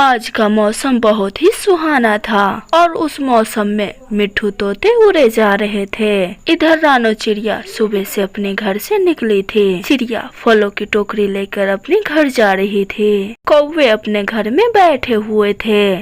आज का मौसम बहुत ही सुहाना था और उस मौसम में मिट्ठू तोते उड़े जा रहे थे। इधर रानो चिड़िया सुबह से अपने घर से निकली थी। चिड़िया फलों की टोकरी लेकर अपने घर जा रही थी। कौवे अपने घर में बैठे हुए थे।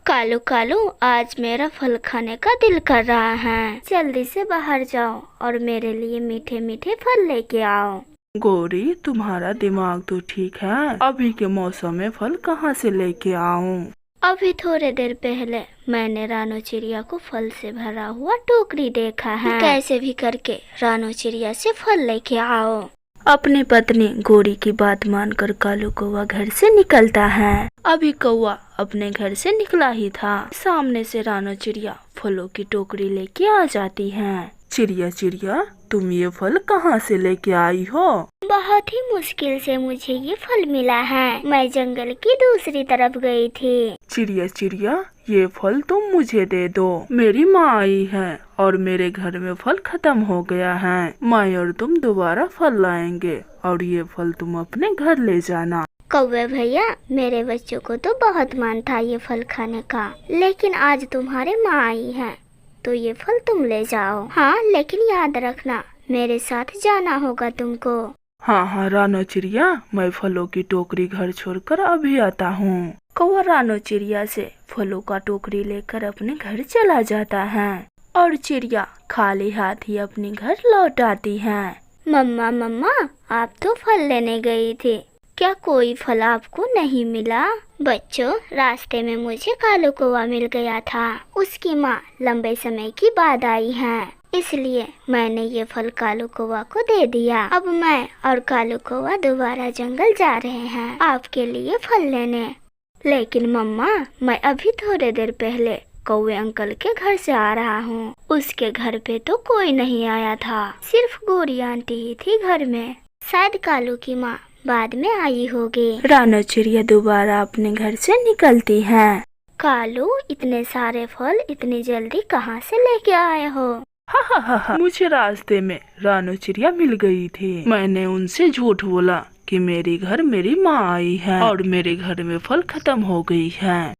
कालू कालू, आज मेरा फल खाने का दिल कर रहा है। जल्दी से बाहर जाओ और मेरे लिए मीठे मीठे फल लेके आओ। गोरी, तुम्हारा दिमाग तो ठीक है। अभी के मौसम में फल कहाँ से लेके आऊं? अभी थोड़े देर पहले मैंने रानो चिड़िया को फल से भरा हुआ टोकरी देखा है। कैसे भी करके रानो चिड़िया से फल लेके आओ। अपनी पत्नी गोरी की बात मानकर कालू कौवा घर से निकलता है। अभी कौवा अपने घर से निकला ही था, सामने से रानो चिड़िया फलों की टोकरी लेके आ जाती है। चिड़िया चिड़िया, तुम ये फल कहाँ से लेके आई हो? बहुत ही मुश्किल से मुझे ये फल मिला है। मैं जंगल की दूसरी तरफ गई थी। चिड़िया चिड़िया, ये फल तुम मुझे दे दो। मेरी माँ आई है और मेरे घर में फल खत्म हो गया है। मैं और तुम दोबारा फल लाएंगे और ये फल तुम अपने घर ले जाना। कौवे भैया, मेरे बच्चों को तो बहुत मन था ये फल खाने का, लेकिन आज तुम्हारे माँ आई है तो ये फल तुम ले जाओ। हाँ, लेकिन याद रखना मेरे साथ जाना होगा तुमको। हाँ हाँ रानो चिड़िया, मैं फलों की टोकरी घर छोड़कर अभी आता हूँ। कौवा रानो चिड़िया से फलों का टोकरी लेकर अपने घर चला जाता है और चिड़िया खाली हाथ ही अपने घर लौट आती है। मम्मा मम्मा, आप तो फल लेने गई थी, क्या कोई फल आपको नहीं मिला? बच्चों, रास्ते में मुझे कालू कौवा मिल गया था। उसकी माँ लंबे समय की बाद आई है, इसलिए मैंने ये फल कालू कौवा को दे दिया। अब मैं और कालू कौवा दोबारा जंगल जा रहे हैं आपके लिए फल लेने। लेकिन मम्मा, मैं अभी थोड़े देर पहले कौवे अंकल के घर से आ रहा हूँ। उसके घर पे तो कोई नहीं आया था, सिर्फ गोरी आंटी ही थी घर में। शायद कालू की माँ बाद में आई होगी। रानो चिड़िया दोबारा अपने घर से निकलती है। कालू, इतने सारे फल इतनी जल्दी कहाँ से लेके आए हो? हा, मुझे रास्ते में रानो चिड़िया मिल गई थी। मैंने उनसे झूठ बोला कि मेरे घर मेरी माँ आई है और मेरे घर में फल खत्म हो गई है।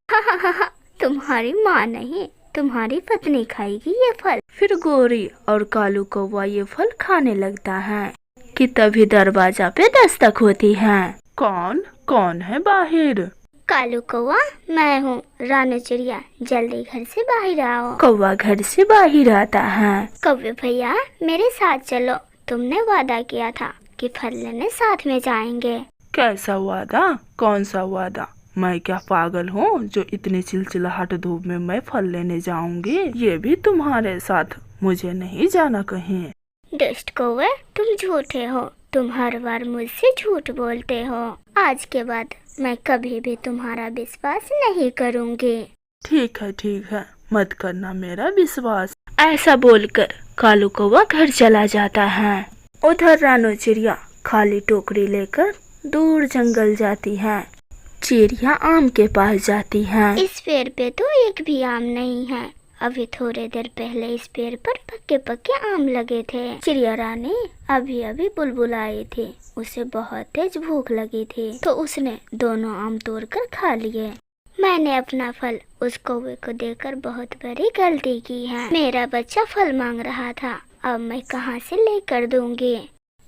तुम्हारी माँ नहीं, तुम्हारी पत्नी खाएगी ये फल। फिर गोरी और कालू कौवा ये फल खाने लगता है कि तभी दरवाजा पे दस्तक होती है। कौन कौन है बाहर? कालू कौवा, मैं हूँ रानो चिड़िया, जल्दी घर से बाहर आओ। कौवा घर से बाहर आता है। कौवे भैया, मेरे साथ चलो, तुमने वादा किया था कि फल लेने साथ में जाएंगे। कैसा वादा? कौन सा वादा? मैं क्या पागल हूँ जो इतनी चिलचिलाहट धूप में मैं फल लेने जाऊंगी? ये भी तुम्हारे साथ, मुझे नहीं जाना कहीं। दुष्ट कौवे, तुम झूठे हो, तुम हर बार मुझसे झूठ बोलते हो। आज के बाद मैं कभी भी तुम्हारा विश्वास नहीं करूँगी। ठीक है, मत करना मेरा विश्वास। ऐसा बोलकर कालू कौवा घर चला जाता है। उधर रानो चिड़िया खाली टोकरी लेकर दूर जंगल जाती है। चिड़िया आम के पास जाती है। इस पेड़ पे तो एक भी आम नहीं है। अभी थोड़े देर पहले इस पेड़ पर पक्के पक्के आम लगे थे। चिड़िया रानी अभी अभी बुलबुल आई थी, उसे बहुत तेज भूख लगी थी तो उसने दोनों आम तोड़कर खा लिए। मैंने अपना फल उस कौवे को देकर बहुत बड़ी गलती की है। मेरा बच्चा फल मांग रहा था, अब मैं कहाँ से लेकर दूंगी?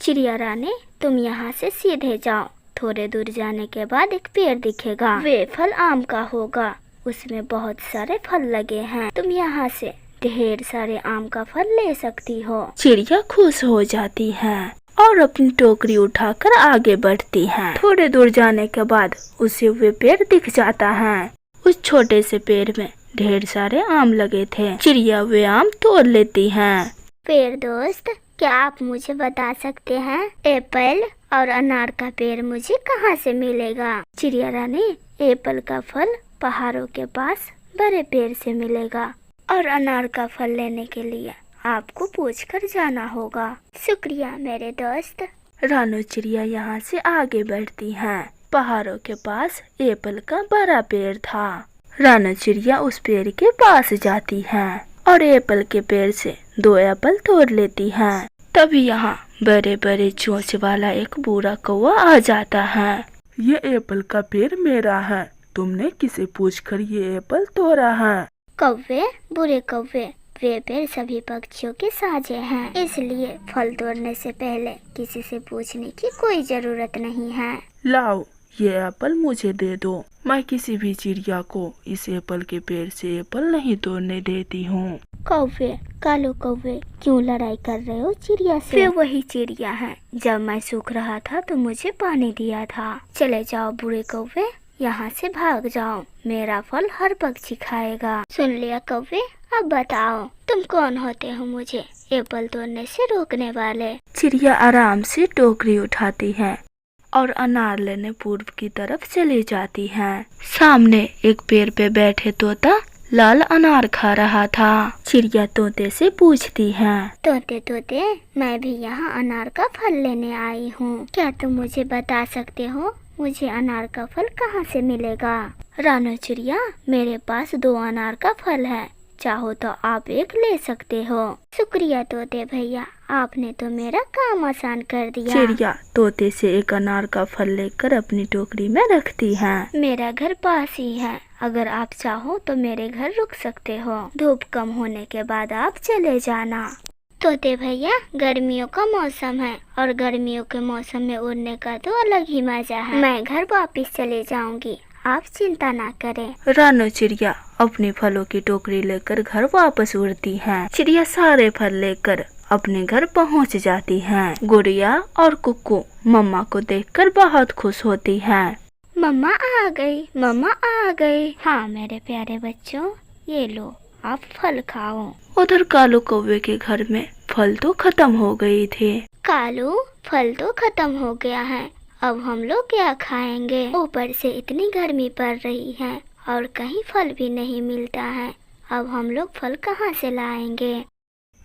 चिड़िया रानी, तुम यहाँ से सीधे जाओ, थोड़े दूर जाने के बाद एक पेड़ दिखेगा, वे फल आम का होगा, उसमें बहुत सारे फल लगे हैं। तुम यहाँ से ढेर सारे आम का फल ले सकती हो। चिड़िया खुश हो जाती है और अपनी टोकरी उठाकर आगे बढ़ती है। थोड़े दूर जाने के बाद उसे वे पेड़ दिख जाता है। उस छोटे से पेड़ में ढेर सारे आम लगे थे। चिड़िया वे आम तोड़ लेती है। पेड़ दोस्त, क्या आप मुझे बता सकते हैं एप्पल और अनार का पेड़ मुझे कहाँ से मिलेगा? चिड़िया रानी, एप्पल का फल पहाड़ों के पास बड़े पेड़ से मिलेगा और अनार का फल लेने के लिए आपको पूछकर जाना होगा। शुक्रिया मेरे दोस्त। रानो चिड़िया यहाँ से आगे बढ़ती है। पहाड़ों के पास एप्पल का बड़ा पेड़ था। रानो चिड़िया उस पेड़ के पास जाती है और एप्पल के पेड़ से 2 एप्पल तोड़ लेती है। तभी यहाँ बड़े बड़े चोंच वाला एक बूढ़ा कौवा आ जाता है। ये एप्पल का पेड़ मेरा है, तुमने किसे पूछकर ये एप्पल तोड़ा है? कौवे, बुरे कौवे, वे पेड़ सभी पक्षियों के साझे हैं, इसलिए फल तोड़ने से पहले किसी से पूछने की कोई जरूरत नहीं है। लाओ, ये एप्पल मुझे दे दो। मैं किसी भी चिड़िया को इस एप्पल के पेड़ से एप्पल नहीं तोड़ने देती हूँ। कौवे, कालो कौवे, क्यों लड़ाई कर रहे हो चिड़िया से? वे वही चिड़िया है, जब मैं सूख रहा था तो मुझे पानी दिया था। चले जाओ बुरे कौवे, यहाँ से भाग जाओ, मेरा फल हर पक्षी खाएगा। सुन लिया कौवे, अब बताओ तुम कौन होते हो मुझे एप्पल तोड़ने से रोकने वाले? चिड़िया आराम से टोकरी उठाती है और अनार लेने पूर्व की तरफ चली जाती है। सामने एक पेड़ पे बैठे तोता लाल अनार खा रहा था। चिड़िया तोते से पूछती है, तोते तोते, मैं भी यहाँ अनार का फल लेने आई हूँ, क्या तुम मुझे बता सकते हो मुझे अनार का फल कहाँ से मिलेगा? रानो चिड़िया, मेरे पास 2 अनार का फल है, चाहो तो आप एक ले सकते हो। शुक्रिया तोते भैया, आपने तो मेरा काम आसान कर दिया। चिड़िया तोते से एक अनार का फल लेकर अपनी टोकरी में रखती है। मेरा घर पास ही है, अगर आप चाहो तो मेरे घर रुक सकते हो, धूप कम होने के बाद आप चले जाना। तोते भैया, गर्मियों का मौसम है और गर्मियों के मौसम में उड़ने का तो अलग ही मजा है, मैं घर वापस चले जाऊंगी, आप चिंता ना करें। रानो चिड़िया अपने फलों की टोकरी लेकर घर वापस उड़ती है। चिड़िया सारे फल लेकर अपने घर पहुंच जाती है। गुड़िया और कुक्कू मम्मा को देखकर बहुत खुश होती है। मम्मा आ गई, मम्मा आ गई। हाँ मेरे प्यारे बच्चों, ये लो आप फल खाओ। उधर कालू कौवे के घर में फल तो खत्म हो गई थे। कालू, फल तो खत्म हो गया है, अब हम लोग क्या खाएंगे? ऊपर से इतनी गर्मी पड़ रही है और कहीं फल भी नहीं मिलता है, अब हम लोग फल कहाँ से लाएंगे?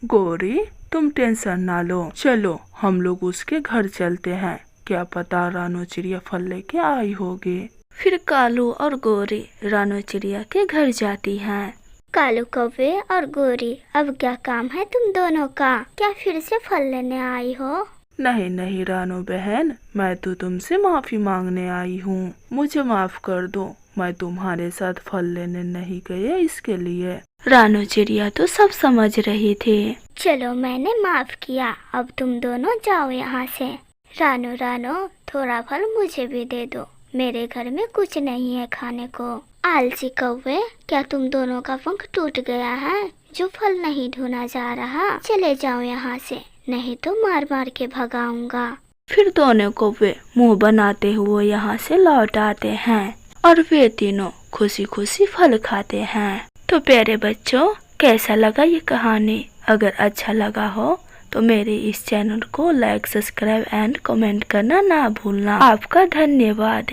गौरी, तुम टेंशन ना लो, चलो हम लोग उसके घर चलते हैं, क्या पता रानो चिड़िया फल लेके आई होगी। फिर कालू और गौरी रानो चिड़िया के घर जाती हैं। कालू कौवे और गौरी, अब क्या काम है तुम दोनों का? क्या फिर से फल लेने आई हो? नहीं नहीं रानो बहन, मैं तो तुमसे माफी मांगने आई हूँ, मुझे माफ कर दो, मैं तुम्हारे साथ फल लेने नहीं गए इसके लिए। रानो चिड़िया तो सब समझ रही थी। चलो मैंने माफ किया, अब तुम दोनों जाओ यहाँ से। रानो रानो, थोड़ा फल मुझे भी दे दो, मेरे घर में कुछ नहीं है खाने को। आलसी कौवे, क्या तुम दोनों का पंख टूट गया है जो फल नहीं ढूंढा जा रहा? चले जाओ यहाँ से, नहीं तो मार मार के भगाऊंगा। फिर दोनों कौवे मुंह बनाते हुए यहाँ से लौट आते हैं और वे तीनों खुशी खुशी फल खाते हैं। तो प्यारे बच्चों, कैसा लगा ये कहानी? अगर अच्छा लगा हो तो मेरे इस चैनल को लाइक, सब्सक्राइब एंड कमेंट करना ना भूलना। आपका धन्यवाद।